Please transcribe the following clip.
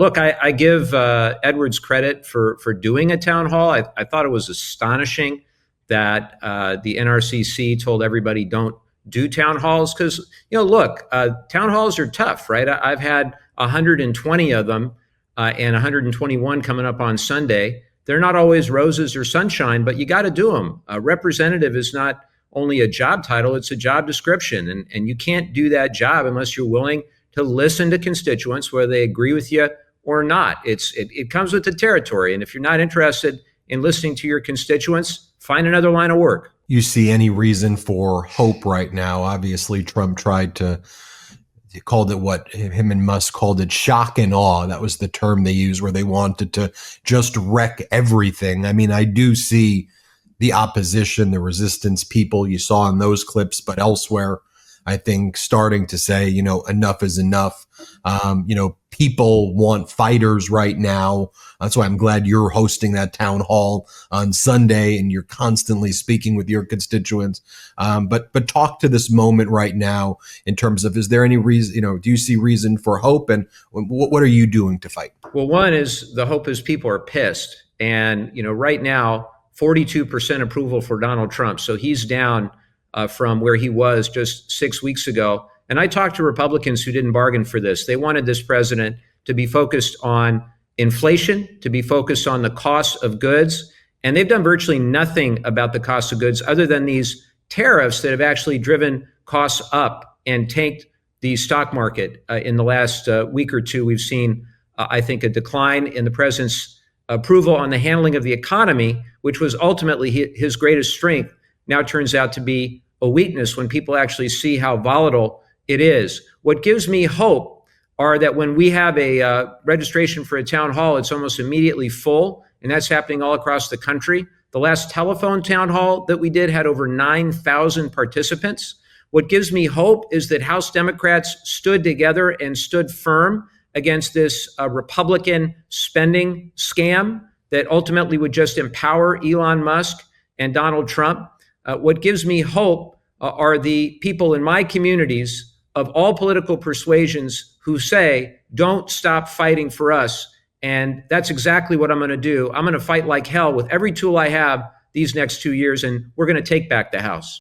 Look, I give Edwards credit for doing a town hall. I thought it was astonishing that the NRCC told everybody don't do town halls because, look, town halls are tough, right? I've had 120 of them and 121 coming up on Sunday. They're not always roses or sunshine, but you got to do them. A representative is not only a job title, it's a job description. And you can't do that job unless you're willing to listen to constituents, whether they agree with you or not. It comes with the territory. And if you're not interested in listening to your constituents, find another line of work. You see any reason for hope right now? Obviously, Trump called it what him and Musk called it shock and awe. That was the term they used, where they wanted to just wreck everything. I mean, I do see the opposition, the resistance people you saw in those clips, but elsewhere, I think starting to say, enough is enough. People want fighters right now. That's why I'm glad you're hosting that town hall on Sunday and you're constantly speaking with your constituents. But talk to this moment right now in terms of, is there any reason, do you see reason for hope, and what are you doing to fight? Well, one is the hope is people are pissed. And, right now, 42% approval for Donald Trump. So he's down from where he was just 6 weeks ago. And I talked to Republicans who didn't bargain for this. They wanted this president to be focused on inflation, to be focused on the cost of goods. And they've done virtually nothing about the cost of goods other than these tariffs that have actually driven costs up and tanked the stock market. In the last week or two, we've seen, I think, a decline in the president's approval on the handling of the economy, which was ultimately his greatest strength, now turns out to be a weakness when people actually see how volatile it is. What gives me hope are that when we have a registration for a town hall, it's almost immediately full, and that's happening all across the country. The last telephone town hall that we did had over 9,000 participants. What gives me hope is that House Democrats stood together and stood firm against this Republican spending scam that ultimately would just empower Elon Musk and Donald Trump. What gives me hope are the people in my communities of all political persuasions who say, don't stop fighting for us. And that's exactly what I'm going to do. I'm going to fight like hell with every tool I have these next 2 years, and we're going to take back the House.